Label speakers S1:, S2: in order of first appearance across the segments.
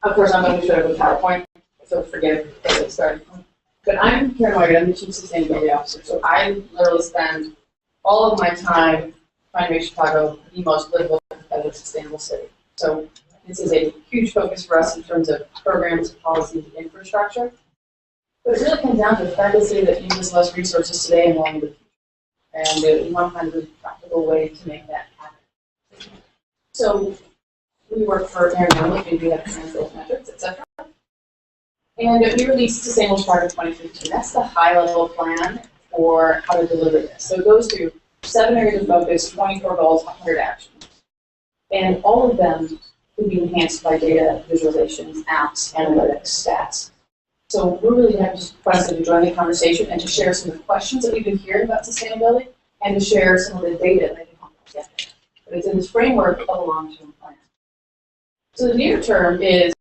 S1: Of course, I'm going to show you a PowerPoint, so forgive me. Sorry. But I'm Karen Weigert, I'm the Chief Sustainability Officer, so I literally spend all of my time trying to make Chicago the most livable, competitive, sustainable city. So this is a huge focus for us in terms of programs, policies, and infrastructure. But it really comes down to the fact of the city that uses less resources today and long in the future. And we want to find a really practical way to make that happen. So we work for Aaron, we have translate metrics, etc. And we released Sustainable Chicago 2015. That's the high-level plan for how to deliver this. So it goes through 7 areas of focus, 24 goals, 100 actions. And all of them can be enhanced by data visualizations, apps, analytics, stats. So we're really going to just request that you join the conversation and to share some of the questions that we've been hearing about sustainability and to share some of the data that can help us get there. But it's in this framework of a long-term plan. So the near term is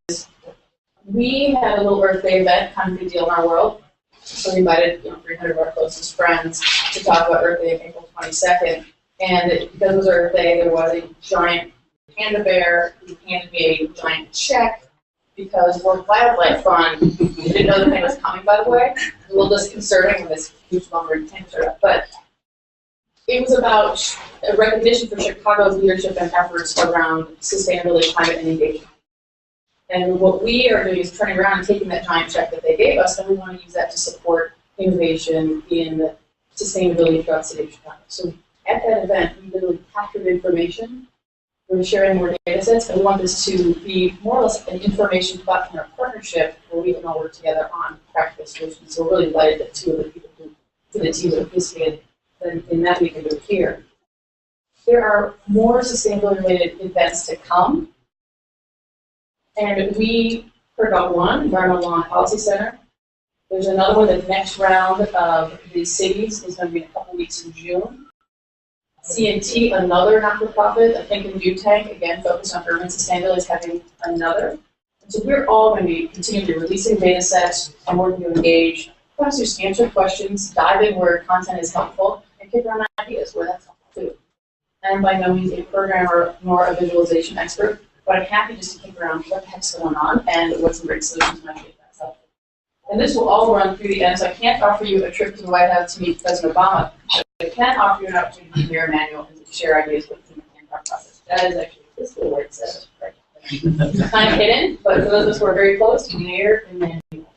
S1: we had a little Earth Day event, kind of a big deal in our world. So we invited 300 of our closest friends to talk about Earth Day on April 22nd. And because it was Earth Day, there was a giant panda bear who handed me a giant check because World Wildlife Fund didn't know the thing was coming, by the way. A little disconcerting with this huge lumbering panda showed up. But it was about a recognition for Chicago's leadership and efforts around sustainability, climate, and engagement. And what we are doing is turning around and taking that giant check that they gave us, and we want to use that to support innovation in sustainability throughout the city of Chicago. So at that event, we literally captured information. We're sharing more data sets, and we want this to be more or less an information platform or partnership where we can all work together on practical solutions. So we're really delighted that 2 of the people who the teams that participated in that we can do it here. There are more sustainability-related events to come. And we forgot one, Environmental Law and Policy Center. There's another one, the next round of the cities is going to be in a couple weeks in June. C&T, another not-for-profit, I think in Tank, again, focused on urban sustainability, is having another. And so we're all going to be continually releasing data sets and working to engage, perhaps just answer questions, dive in where content is helpful, and kick around ideas where that's helpful too. I'm by no means a programmer nor a visualization expert, but I'm happy just to kick around what the heck's going on and what some great solutions might be that's helpful. And this will all run through the end, so I can't offer you a trip to the White House to meet President Obama, but I can offer you an opportunity to hear a manual and to share ideas with the process. That is actually this little word it says, right? Kind of hidden, but for those of us who are very close, mayor and manual.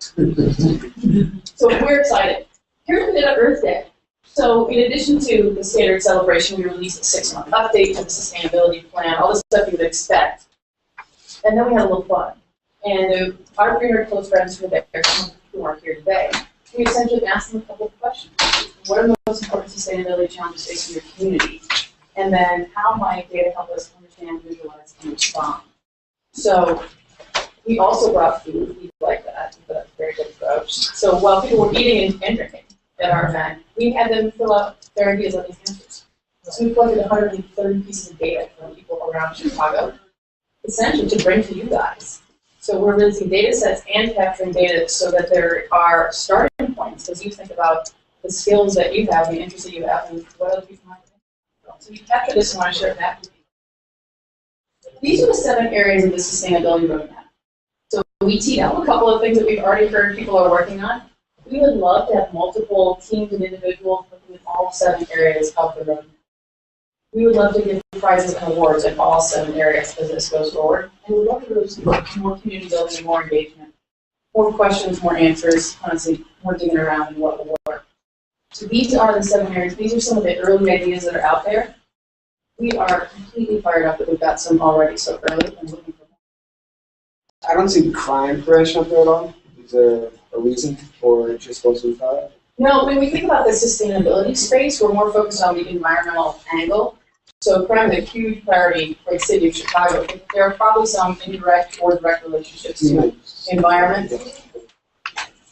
S1: So we're excited. Here's what we did on Earth Day. So in addition to the standard celebration, we released a 6-month update to the sustainability plan, all the stuff you would expect. And then we had a little fun. And our 300 close friends who were there, some who are here today, we essentially asked them a couple of questions. What are the most important sustainability challenges facing your community? And then how might data help us understand, visualize, and respond? So we also brought food. We like that. That's a very good approach. So while people were eating and drinking at our event, we had them fill out their ideas on these answers. So we collected 130 pieces of data from people around Chicago, essentially to bring to you guys. So we're releasing data sets and capturing data so that there are starting points as you think about the skills that you have, the interests that you have, and what other people might think about. So we capture this and want to share that with you. These are the 7 areas of the sustainability roadmap. So we teed out a couple of things that we've already heard people are working on. We would love to have multiple teams and individuals working in all 7 areas of the roadmap. We would love to give prizes and awards in all 7 areas as this goes forward. And we'd love to really support more community building, more engagement, more questions, more answers, honestly, more digging around in what will work. So these are the 7 areas. These are some of the early ideas that are out there. We are completely fired up that we've got some already so early and looking for more.
S2: I don't see crime prevention up there at all. Is there a reason for just supposed to be fired?
S1: No, when we think about the sustainability space, we're more focused on the environmental angle. So crime is a huge priority for the city of Chicago. There are probably some indirect or direct relationships to environment.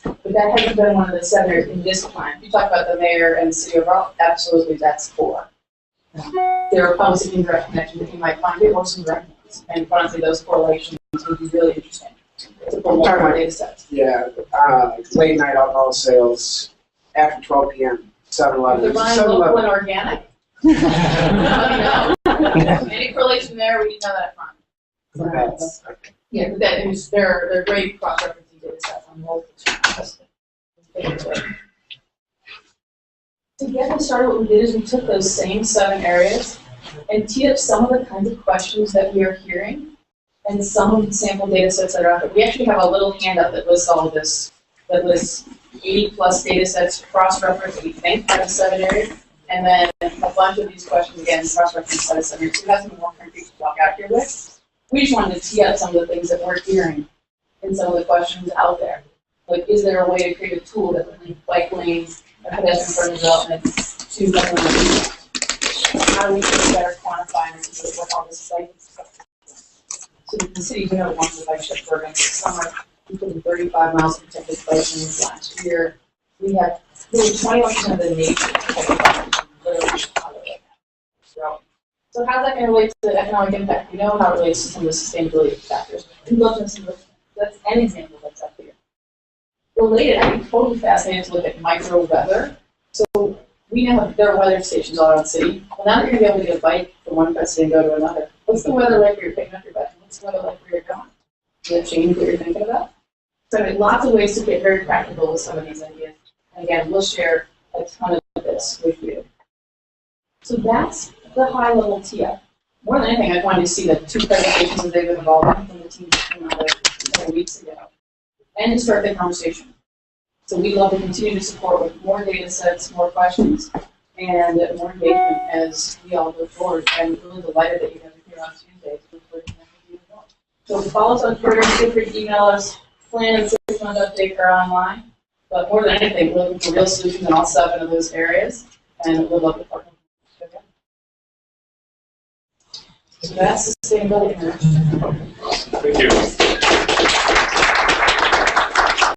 S1: But that hasn't been one of the 7 areas in this plan. You talk about the mayor and the city overall, absolutely that's 4. There are probably some indirect connections that you might find it or some direct ones. And honestly, those correlations would be really interesting to pull more data sets.
S2: Yeah, late night alcohol sales after 12 p.m. 7-Eleven.
S1: They're buying local and organic. No. Any correlation there? We didn't know that up front.
S2: That's okay.
S1: Yeah, but that is, they're great cross-referencing data sets on multiple streams. To get them started, what we did is we took those same 7 areas and teed up some of the kinds of questions that we are hearing and some of the sample data sets that are out there. We actually have a little handout that lists all of this, that lists 80 plus data sets cross-referenced, we think, by the 7 areas, and then a bunch of these questions, again, cross-referenced by the 7 areas. So we have some more concrete to walk out here with. We just wanted to tee up some of the things that we're hearing in some of the questions out there. Like, is there a way to create a tool that would link bike lanes and pedestrian-friendly development to government resources? How do we better quantify and sort of what all this bike stuff is? So the city, you know, wants the bike ship program. This summer, we put in 35 miles of protected bike lanes last year. We have really 21% of the nation protected bike lanes literally Chicago right now. So how's that going to relate to the economic impact? We know how it relates to some of the sustainability factors. We'd love to see that's an example that's up here. Related, I'd be totally fascinated to look at micro weather. So we now have, there are weather stations all around the city. Well, now that you're going to be able to get a bike from one city and go to another, what's the weather like where you're picking up your bike? What's the weather like where you're going? Does that change what you're thinking about? So I mean, lots of ways to get very practical with some of these ideas. And again, we'll share a ton of this with you. So that's the high-level tee-up. More than anything, I wanted to see the 2 presentations that they've been involved in from the team that came out a couple weeks ago, and to start the conversation. So we'd love to continue to support with more data sets, more questions, and more engagement as we all go forward. And really delighted that you guys are here on Tuesday to look forward to connecting with you as well. So follow us on Twitter, feel free to email us. Plan and 6-month update are online. But more than anything, we're looking for real solutions in all 7 of those areas, and we'd love to partner. So that's sustainability.
S3: Thank you.